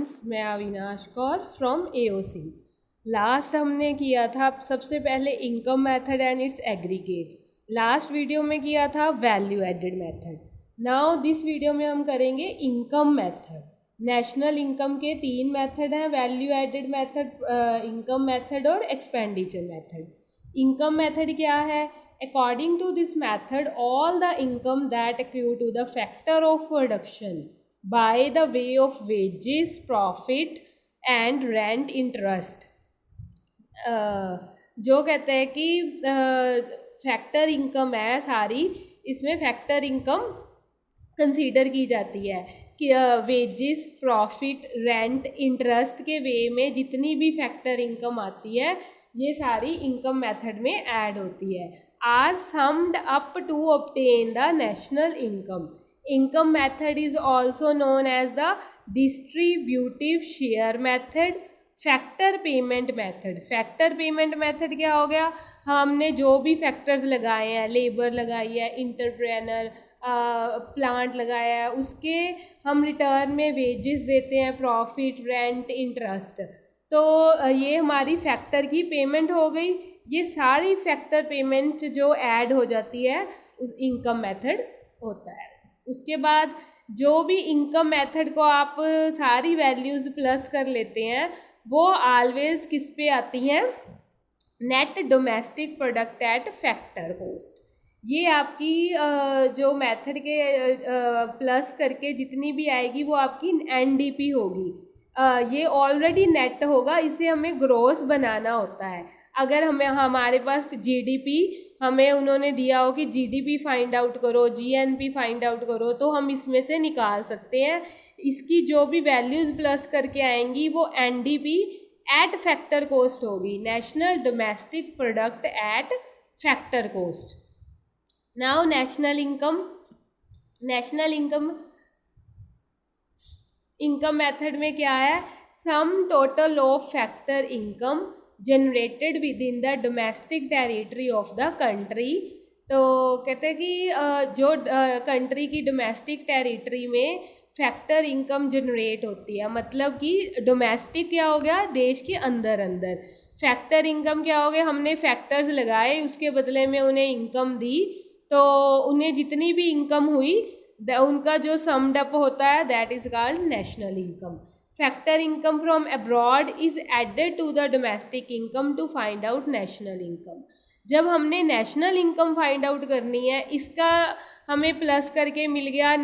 Friends, मैं Avinash Kaur from AOC। Last हमने किया था सबसे पहले income method and its aggregate. Last video में किया था value added method. Now this video में हम करेंगे इनकम मेथड। नेशनल इनकम के 3 मेथड हैं, value added method, income method और एक्सपेंडिचर मेथड। इनकम मेथड क्या है? According to this method all the income that accrue to the factor of production by the way of wages, profit and rent interest। जो कहते हैं कि factor income है सारी, इसमें फैक्टर इनकम कंसीडर की जाती है कि वेजेस, प्रॉफिट, रेंट, इंटरेस्ट के वे में जितनी भी फैक्टर इनकम आती है ये सारी इनकम मेथड में ऐड होती है। Are summed up to obtain the national income. Income method is also known as the distributive share method, factor payment method. Factor payment method क्या हो गया? हमने जो भी फैक्टर्स लगाए हैं, लेबर लगाई है, इंटरप्रेनर, प्लांट लगाया है, उसके हम रिटर्न में वेजेस देते हैं, प्रॉफिट, रेंट, इंटरेस्ट। तो ये हमारी फैक्टर की पेमेंट हो गई। ये सारी फैक्टर पेमेंट जो ऐड हो जाती है उस इनकम मेथड होता है। उसके बाद जो भी इनकम मेथड को आप सारी वैल्यूज़ प्लस कर लेते हैं वो ऑलवेज किस पे आती हैं? Net domestic product at factor cost. ये आपकी जो मेथड के प्लस करके जितनी भी आएगी वो आपकी NDP होगी। ये ऑलरेडी नेट होगा, इसे हमें ग्रोस बनाना होता है। अगर हमारे पास GDP हमें उन्होंने दिया हो कि GDP फाइंड आउट करो, GNP फाइंड आउट करो, तो हम इसमें से निकाल सकते हैं। इसकी जो भी वैल्यूज़ प्लस करके आएंगी वो NDP एट फैक्टर कॉस्ट होगी, national domestic product at factor cost. Now national income method में क्या है? Sum total of factor income generated with in the domestic territory of the country. तो कहते हैं कि जो कंट्री की डोमेस्टिक टेरिटरी में फैक्टर इनकम जनरेट होती है, मतलब कि डोमेस्टिक क्या हो गया? देश के अंदर अंदर। फैक्टर इनकम क्या हो गया? हमने फैक्टर्स लगाए, उसके बदले में उन्हें इनकम दी, तो उन्हें जितनी भी इनकम हुई उनका जो समड अप होता है that is called national income. Factor income from abroad is added to the domestic income to find out national income. जब हमने नेशनल इनकम फाइंड आउट करनी है, इसका हमें प्लस करके मिल गया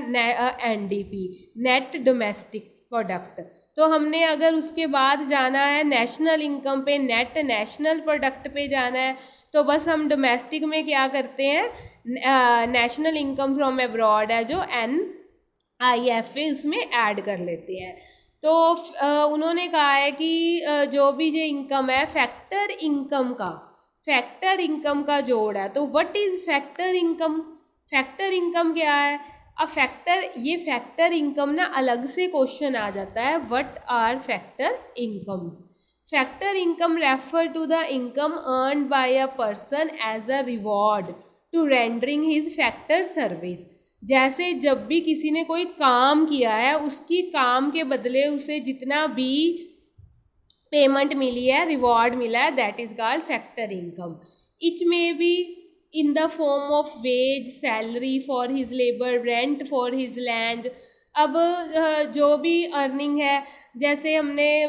NDP, नेट डोमेस्टिक प्रोडक्ट। तो हमने अगर उसके बाद जाना है नेशनल इनकम पे, नेट नेशनल प्रोडक्ट पे जाना है, तो बस हम डोमेस्टिक में क्या करते हैं? नेशनल इनकम फ्रॉम अब्रॉड है जो NIF है उसमें ऐड कर लेते हैं। तो उन्होंने कहा है कि जो भी ये इनकम है फैक्टर इनकम का जोड़ है। तो what is factor income? Factor income क्या है? ये फैक्टर इनकम ना अलग से क्वेश्चन आ जाता है, what are factor incomes? Factor income refer to the income earned by a person as a reward to rendering his factor service. जैसे जब भी किसी ने कोई काम किया है, उसकी काम के बदले उसे जितना भी पेमेंट मिली है, रिवॉर्ड मिला है, that is called factor income. Each may be in the form of wage, salary for his labour, rent for his land. अब जो भी अर्निंग है, जैसे हमने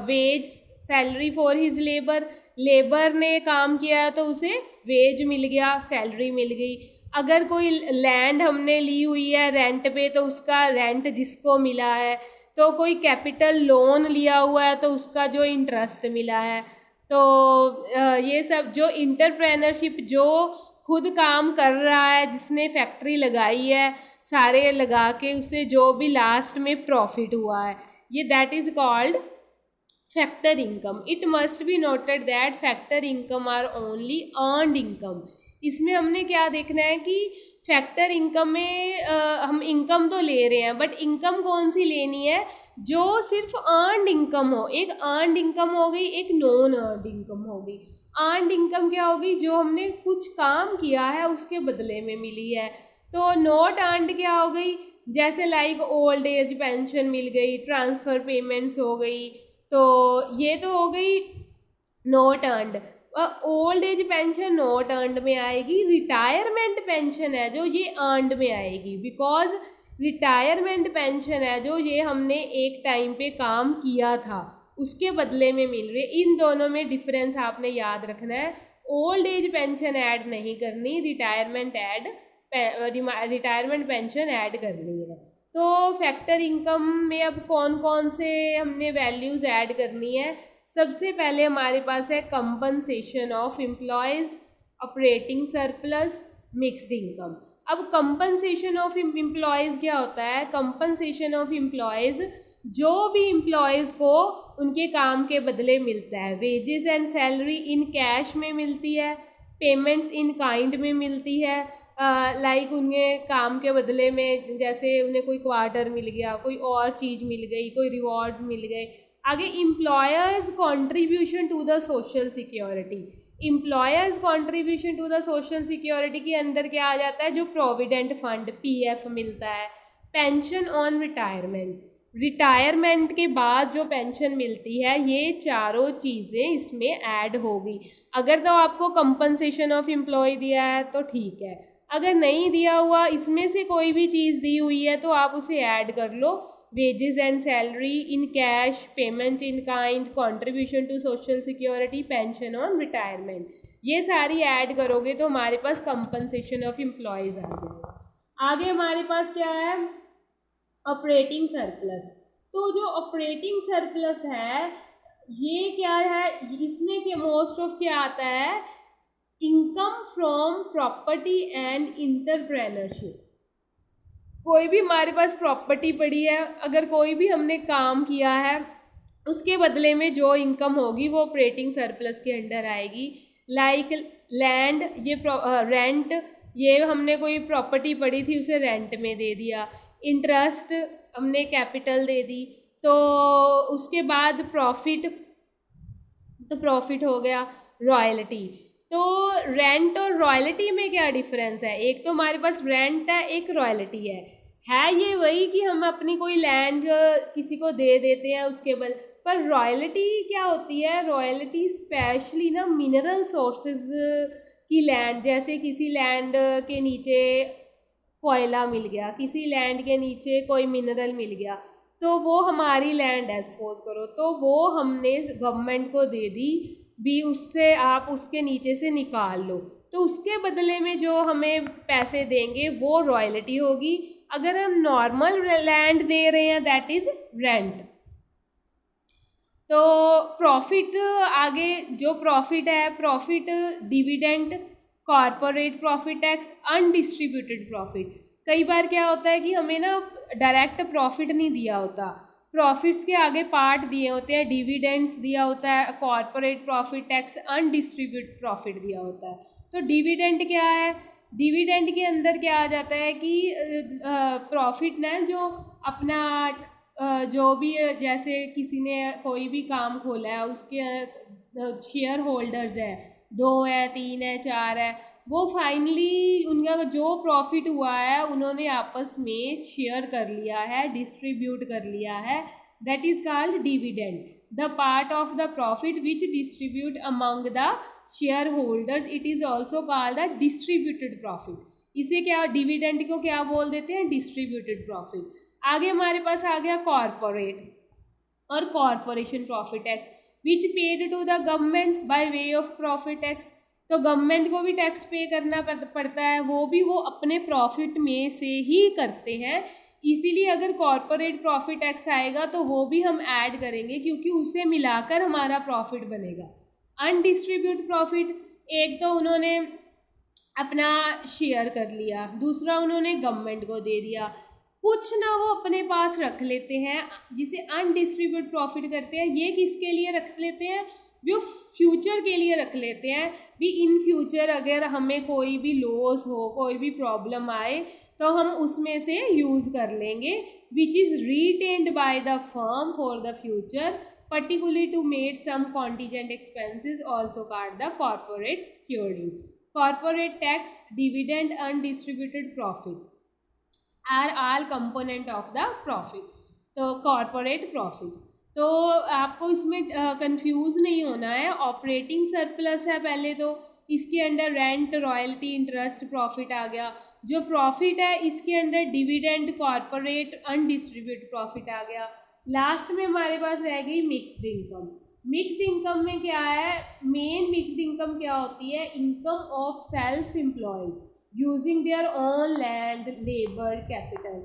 wage, salary for his labour ने काम किया तो उसे वेज मिल गया, सैलरी मिल गई। अगर कोई लैंड हमने ली हुई है रेंट पे तो उसका रेंट जिसको मिला है। तो कोई कैपिटल लोन लिया हुआ है तो उसका जो इंटरेस्ट मिला है। तो ये सब जो इंटरप्रेनरशिप, जो खुद काम कर रहा है, जिसने फैक्ट्री लगाई है, सारे लगा के उसे जो भी लास्ट में प्रॉफिट हुआ है, ये that is called factor income. It must be noted that factor income are only earned income. इसमें हमने क्या देखना है कि फैक्टर इनकम में हम इनकम तो ले रहे हैं, बट इनकम कौन सी लेनी है? जो सिर्फ अर्नड इनकम हो। एक अर्नड इनकम हो गई, एक नॉन अर्नड इनकम हो गई। अर्नड इनकम क्या होगी? जो हमने कुछ काम किया है उसके बदले में मिली है। तो नॉट अर्नड क्या हो गई? जैसे लाइक ओल्ड एज पेंशन मिल गई, ट्रांसफ़र पेमेंट्स हो गई, तो ये तो हो गई not earned. Old age pension not earned में आएगी। रिटायरमेंट पेंशन है जो ये अर्नड में आएगी, बिकॉज रिटायरमेंट पेंशन है जो ये हमने एक टाइम पे काम किया था उसके बदले में मिल रही। इन दोनों में डिफरेंस आपने याद रखना है। ओल्ड एज पेंशन ऐड नहीं करनी, रिटायरमेंट पेंशन ऐड करनी है। तो फैक्टर इनकम में अब कौन कौन से हमने वैल्यूज़ ऐड करनी है। सबसे पहले हमारे पास है compensation of employees, operating surplus, mixed income. अब कंपनसेशन ऑफ एम्प्लॉयज़ क्या होता है? कंपनसेशन ऑफ एम्प्लॉयज़ जो भी एम्प्लॉयज़ को उनके काम के बदले मिलता है। Wages and salary in cash में मिलती है, पेमेंट्स इन काइंड में मिलती है। लाइक उन्हें काम के बदले में जैसे उन्हें कोई क्वार्टर मिल गया, कोई और चीज़ मिल गई, कोई रिवॉर्ड मिल गए। आगे employers contribution to the social security. Employers contribution to the social security के अंदर क्या आ जाता है? जो प्रोविडेंट फंड पीएफ मिलता है, पेंशन ऑन रिटायरमेंट, रिटायरमेंट के बाद जो पेंशन मिलती है, ये चारों चीज़ें इसमें ऐड होगी। अगर तो आपको कंपनसेशन ऑफ एम्प्लॉय दिया है तो ठीक है, अगर नहीं दिया हुआ, इसमें से कोई भी चीज़ दी हुई है तो आप उसे ऐड कर लो। Wages and salary in cash, payment in kind, contribution to social security, pension on retirement, ये सारी ऐड करोगे तो हमारे पास कंपनसेशन ऑफ एम्प्लॉयज़ आ जाएगा। आगे हमारे पास क्या है? Operating surplus. तो जो ऑपरेटिंग सरप्लस है ये क्या है? इसमें के मोस्ट ऑफ क्या आता है? Income from property and entrepreneurship. कोई भी हमारे पास प्रॉपर्टी पड़ी है, अगर कोई भी हमने काम किया है, उसके बदले में जो इनकम होगी वो ऑपरेटिंग सरप्लस के अंडर आएगी। लाइक लैंड, ये रेंट, ये हमने कोई प्रॉपर्टी पड़ी थी उसे रेंट में दे दिया। इंटरेस्ट हमने कैपिटल दे दी। तो उसके बाद प्रॉफिट, तो प्रॉफिट हो गया। रॉयल्टी, तो रेंट और रॉयल्टी में क्या डिफरेंस है? एक तो हमारे पास रेंट है, एक रॉयल्टी है ये वही कि हम अपनी कोई लैंड किसी को दे देते हैं उसके बल पर रॉयल्टी क्या होती है? रॉयल्टी स्पेशली ना मिनरल सोर्सेज की लैंड, जैसे किसी लैंड के नीचे कोयला मिल गया, किसी लैंड के नीचे कोई मिनरल मिल गया, तो वो हमारी लैंड है सपोज करो, तो वो हमने गवर्नमेंट को दे दी भी, उससे आप उसके नीचे से निकाल लो, तो उसके बदले में जो हमें पैसे देंगे वो रॉयल्टी होगी। अगर हम नॉर्मल लैंड दे रहे हैं दैट इज रेंट। तो प्रॉफिट, आगे जो प्रॉफिट है, profit dividend, corporate profit tax, undistributed profit. कई बार क्या होता है कि हमें ना डायरेक्ट प्रॉफिट नहीं दिया होता, प्रॉफिट्स के आगे पार्ट दिए होते हैं, डिविडेंड्स दिया होता है, corporate profit tax, undistributed profit दिया होता है। तो डिविडेंड क्या है? डिविडेंड के अंदर क्या आ जाता है कि प्रॉफिट ना जो अपना जो भी, जैसे किसी ने कोई भी काम खोला है, उसके शेयर होल्डर्स है, 2 है, 3 है, 4 है, वो फाइनली उनका जो प्रॉफिट हुआ है उन्होंने आपस में शेयर कर लिया है, डिस्ट्रीब्यूट कर लिया है, that is called dividend. The part of the profit which distribute among the share holders, it is also called the distributed profit. इसे क्या, डिविडेंड को क्या बोल देते हैं? Distributed profit. आगे हमारे पास आ गया कॉरपोरेट और corporation profit tax which paid to the government by way of profit tax. तो गवर्नमेंट को भी टैक्स पे करना पड़ता है, वो भी वो अपने प्रॉफिट में से ही करते हैं, इसीलिए अगर कॉरपोरेट प्रॉफिट टैक्स आएगा तो वो भी हम ऐड करेंगे क्योंकि उसे मिलाकर हमारा प्रॉफिट बनेगा। अनडिस्ट्रीब्यूट प्रॉफिट, एक तो उन्होंने अपना शेयर कर लिया, दूसरा उन्होंने गवर्नमेंट को दे दिया, कुछ ना वो अपने पास रख लेते हैं, जिसे अनडिस्ट्रीब्यूट प्रॉफिट करते हैं। ये किसके लिए रख लेते हैं? वो फ्यूचर के लिए रख लेते हैं भी, इन फ्यूचर अगर हमें कोई भी लॉस हो, कोई भी प्रॉब्लम आए तो हम उसमें से यूज़ कर लेंगे, which is retained by the firm for the future particularly to meet some contingent expenses, also called the corporate security. Corporate tax, dividend, undistributed profit. Are all component of the profit, तो corporate profit. तो आपको इसमें confuse नहीं होना है। Operating surplus है पहले, तो इसके under rent, royalty, interest, profit आ गया। जो प्रॉफिट है इसके under dividend, corporate, undistributed profit आ गया। लास्ट में हमारे पास रह गई मिक्स्ड इनकम। मिक्स्ड इनकम में क्या है, मेन मिक्स्ड इनकम क्या होती है, income of self employed using their own land, labour, capital.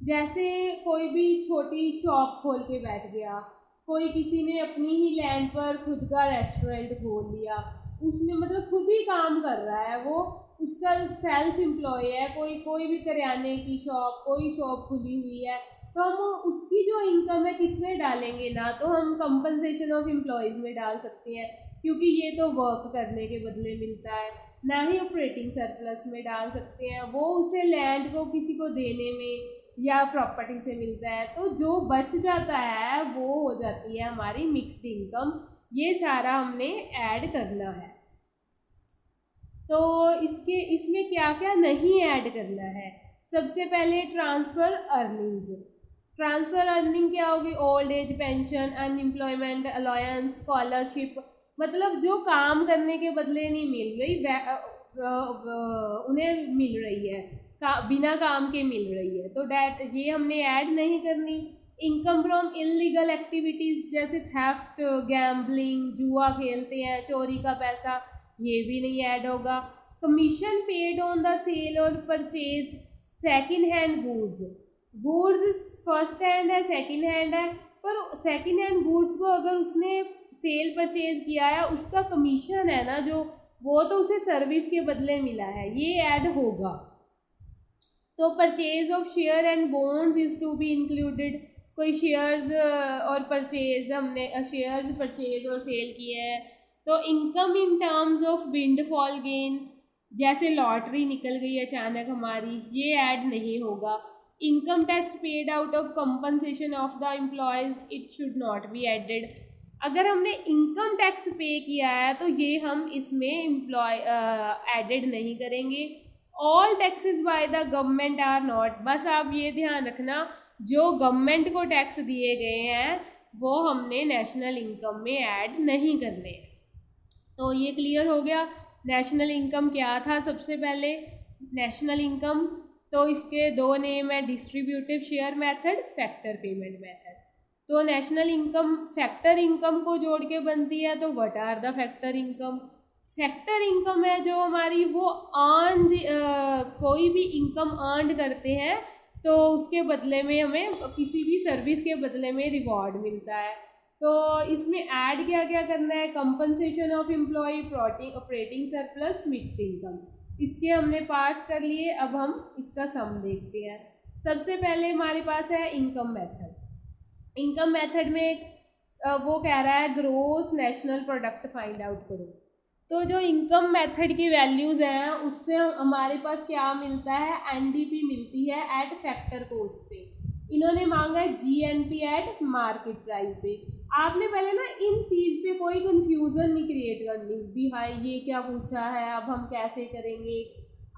जैसे कोई भी छोटी शॉप खोल के बैठ गया, कोई किसी ने अपनी ही लैंड पर खुद का रेस्टोरेंट खोल लिया, उसने मतलब खुद ही काम कर रहा है वो, उसका सेल्फ एम्प्लॉय है। कोई भी करियाने की शॉप, कोई शॉप खुली हुई है, तो हम उसकी जो इनकम है किस में डालेंगे, ना तो हम कंपनसेशन ऑफ एम्प्लॉयज़ में डाल सकते हैं क्योंकि ये तो वर्क करने के बदले मिलता है, ना ही ऑपरेटिंग सरप्लस में डाल सकते हैं, वो उसे लैंड को किसी को देने में या प्रॉपर्टी से मिलता है। तो जो बच जाता है वो हो जाती है हमारी मिक्स्ड इनकम। ये सारा हमने ऐड करना है। तो इसमें क्या क्या नहीं ऐड करना है। सबसे पहले ट्रांसफ़र अर्निंग्स। ट्रांसफ़र अर्निंग क्या होगी, old age pension, unemployment allowance, scholarship, मतलब जो काम करने के बदले नहीं मिल रही उन्हें मिल रही है, बिना काम के मिल रही है, तो डैट ये हमने ऐड नहीं करनी। इनकम फ्रॉम इलीगल एक्टिविटीज़ जैसे थेफ्ट, गैम्बलिंग, जुआ खेलते हैं, चोरी का पैसा, ये भी नहीं ऐड होगा। Commission paid on the sale और purchase second hand goods. Goods first hand है, सेकेंड हैंड है, पर सेकेंड हैंड गुड्स को अगर उसने सेल परचेज किया है, उसका कमीशन है ना जो, वो तो उसे सर्विस के बदले मिला है, ये ऐड होगा। तो purchase of share and bonds is to be included. कोई शेयर्स और परचेज, हमने शेयर्स परचेज और सेल किए हैं, तो income in terms of windfall gain, जैसे लॉटरी निकल गई अचानक हमारी, ये ऐड नहीं होगा। Income tax paid out of compensation of the employees, it should not be added. अगर हमने इनकम टैक्स पे किया है तो ये हम इसमें एडेड नहीं करेंगे। All taxes by the government are not, बस आप ये ध्यान रखना, जो गवर्नमेंट को टैक्स दिए गए हैं वो हमने नेशनल इनकम में ऐड नहीं करने। तो ये क्लियर हो गया। नेशनल इनकम क्या था, सबसे पहले नेशनल इनकम, तो इसके दो नेम है, distributive share method, factor payment method. तो नेशनल इनकम फैक्टर इनकम को जोड़ के बनती है, तो what are the factor income. Factor income है जो हमारी वो अर्न, कोई भी इनकम अर्न करते हैं तो उसके बदले में हमें किसी भी सर्विस के बदले में रिवॉर्ड मिलता है। तो इसमें ऐड क्या क्या करना है, compensation of employee, operating surplus, mixed income, इसके हमने पार्ट्स कर लिए। अब हम इसका सम देखते हैं। सबसे पहले हमारे पास है इनकम मेथड। इनकम मेथड में वो कह रहा है gross national product find out करो। तो जो इनकम मेथड की वैल्यूज़ हैं उससे हमारे पास क्या मिलता है, एनडीपी मिलती है एट फैक्टर कॉस्ट पे। इन्होंने मांगा है जीएनपी एट मार्केट प्राइस पे। आपने पहले ना इन चीज़ पे कोई कंफ्यूजन नहीं क्रिएट करनी भी, हाय ये क्या पूछा है, अब हम कैसे करेंगे।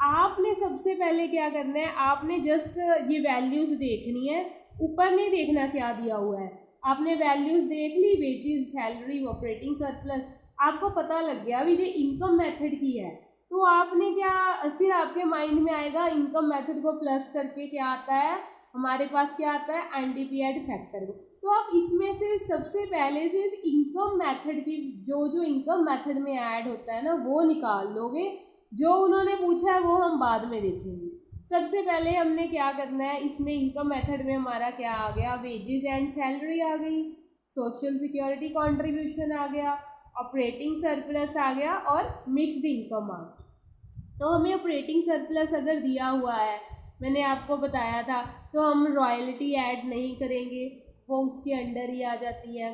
आपने सबसे पहले क्या करना है, आपने जस्ट ये वैल्यूज़ देखनी है, ऊपर नहीं देखना क्या दिया हुआ है। आपने वैल्यूज़ देख ली, वेजेस, सैलरी, ऑपरेटिंग सरप्लस, आपको पता लग गया अभी ये इनकम मेथड की है, तो आपने क्या, फिर आपके माइंड में आएगा इनकम मेथड को प्लस करके क्या आता है हमारे पास, क्या आता है एनडीपी एट फैक्टर को। तो आप इसमें से सबसे पहले सिर्फ इनकम मेथड की जो इनकम मेथड में ऐड होता है ना वो निकाल लोगे, जो उन्होंने पूछा है वो हम बाद में देखेंगे। सबसे पहले हमने क्या करना है, इसमें इनकम मेथड में हमारा क्या आ गया, वेजेस एंड सैलरी आ गई, सोशल सिक्योरिटी कॉन्ट्रीब्यूशन आ गया, ऑपरेटिंग सरप्लस आ गया और मिक्स्ड इनकम आ गया। तो हमें ऑपरेटिंग सरप्लस अगर दिया हुआ है, मैंने आपको बताया था, तो हम रॉयल्टी ऐड नहीं करेंगे, वो उसके अंडर ही आ जाती है।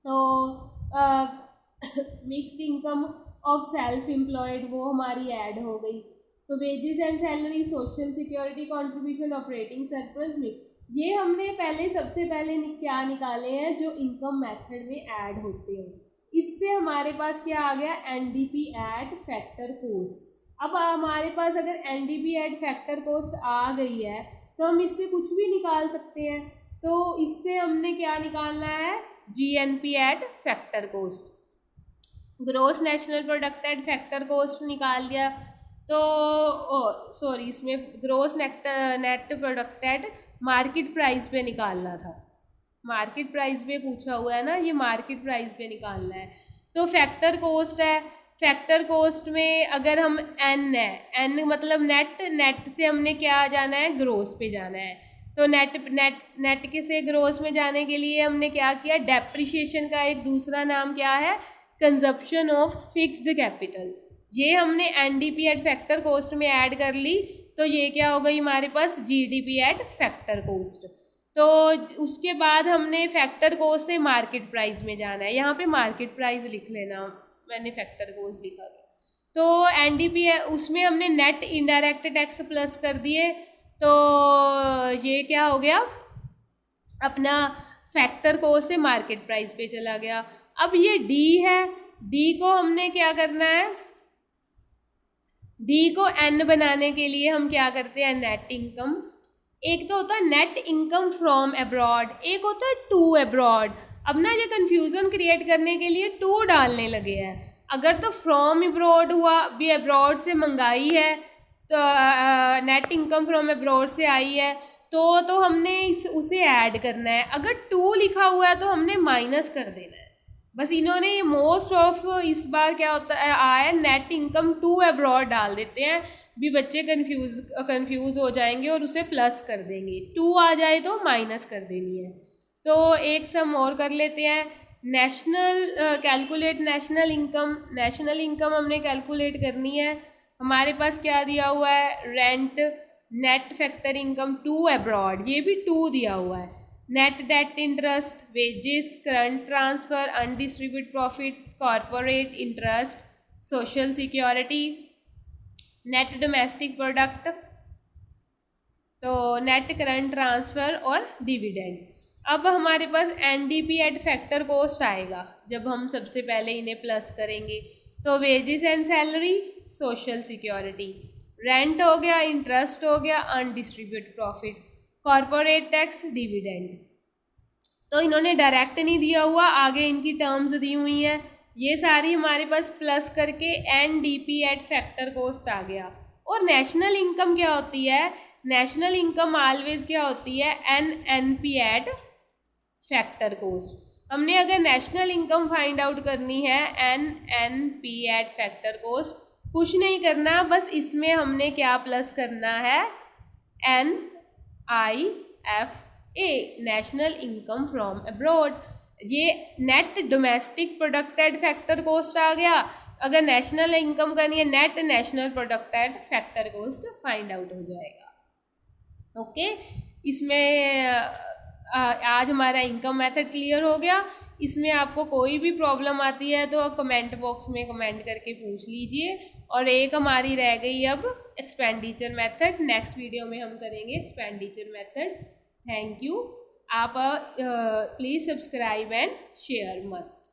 तो mixed income of self employed वो हमारी ऐड हो गई। तो wages and salary, social security contribution, operating surplus में ये हमने पहले सबसे पहले क्या निकाले हैं जो इनकम मेथड में ऐड होते हैं। इससे हमारे पास क्या आ गया, एनडीपी एट फैक्टर कॉस्ट। अब हमारे पास अगर एनडीपी एट फैक्टर कॉस्ट आ गई है तो हम इससे कुछ भी निकाल सकते हैं। तो इससे हमने क्या निकालना है, GNP at factor cost, gross national product at factor cost निकाल दिया। तो सॉरी, इसमें gross net product at market price पे निकालना था, मार्केट प्राइस पे पूछा हुआ है ना, ये मार्केट प्राइस पे निकालना है। तो फैक्टर कॉस्ट है, फैक्टर कॉस्ट में अगर हम एन है, एन मतलब नेट, नेट से हमने क्या जाना है, ग्रोस पे जाना है। तो नेट के से ग्रोस में जाने के लिए हमने क्या किया, डेप्रिशिएशन का एक दूसरा नाम क्या है, कंजप्शन ऑफ फिक्स्ड कैपिटल। ये हमने एनडीपी एट फैक्टर कॉस्ट में ऐड कर ली, तो ये क्या हो गई हमारे पास, जीडीपी एट फैक्टर कॉस्ट। तो उसके बाद हमने फैक्टर कॉस्ट से मार्केट प्राइस में जाना है, यहाँ पे मार्केट प्राइस लिख लेना, मैंने फैक्टर कॉस्ट लिखा गया। तो एनडीपी है, उसमें हमने नेट इनडायरेक्ट टैक्स प्लस कर दिए, तो ये क्या हो गया, अपना फैक्टर कॉस्ट से मार्केट प्राइस पे चला गया। अब ये डी है, डी को हमने क्या करना है, डी को एन बनाने के लिए हम क्या करते हैं, नेट इनकम, एक तो होता है नेट इनकम फ्रॉम अब्रॉड, एक होता है टू अब्रॉड। अब ना ये कन्फ्यूज़न क्रिएट करने के लिए टू डालने लगे हैं। अगर तो फ्रॉम अब्रॉड हुआ, भी अब्रॉड से मंगाई है, तो नेट इनकम फ्रॉम अब्रॉड से आई है, तो हमने उसे ऐड करना है। अगर टू लिखा हुआ है तो हमने माइनस कर देना है। बस इन्होंने ये मोस्ट ऑफ इस बार क्या होता है आया, नेट इनकम टू अब्रॉड डाल देते हैं, भी बच्चे कंफ्यूज हो जाएंगे और उसे प्लस कर देंगे, टू आ जाए तो माइनस कर देनी है। तो एक सम और कर लेते हैं, national calculate national income, national income हमने कैलकुलेट करनी है। हमारे पास क्या दिया हुआ है, rent, net factor income to abroad, ये भी टू दिया हुआ है। Net debt interest, wages, current transfer, undistributed profit, corporate interest, social security, net domestic product, तो नेट करंट ट्रांसफ़र और डिविडेंड। अब हमारे पास एनडीपी एट फैक्टर कॉस्ट आएगा जब हम सबसे पहले इन्हें प्लस करेंगे। तो wages and salary, social security, rent हो गया, इंटरेस्ट हो गया, undistributed profit, corporate tax, dividend. तो इन्होंने डायरेक्ट नहीं दिया हुआ, आगे इनकी टर्म्स दी हुई हैं, ये सारी हमारे पास प्लस करके एनडीपी एट फैक्टर कॉस्ट आ गया। और नेशनल इनकम क्या होती है, नेशनल इनकम ऑलवेज क्या होती है, एनएनपी एट फैक्टर कॉस्ट। हमने अगर नेशनल इनकम फाइंड आउट करनी है, एनएनपी एट फैक्टर कॉस्ट, कुछ नहीं करना, बस इसमें हमने क्या प्लस करना है, NIFA, national income from abroad. ये net domestic product at factor cost आ गया। अगर नेशनल इनकम करनी है, net national product at factor cost find out हो जाएगा। ओके, इसमें आज हमारा इनकम मेथड क्लियर हो गया। इसमें आपको कोई भी प्रॉब्लम आती है तो कमेंट बॉक्स में कमेंट करके पूछ लीजिए। और एक हमारी रह गई अब एक्सपेंडिचर मेथड, नेक्स्ट वीडियो में हम करेंगे एक्सपेंडिचर मेथड। Thank you. आप please subscribe and share must.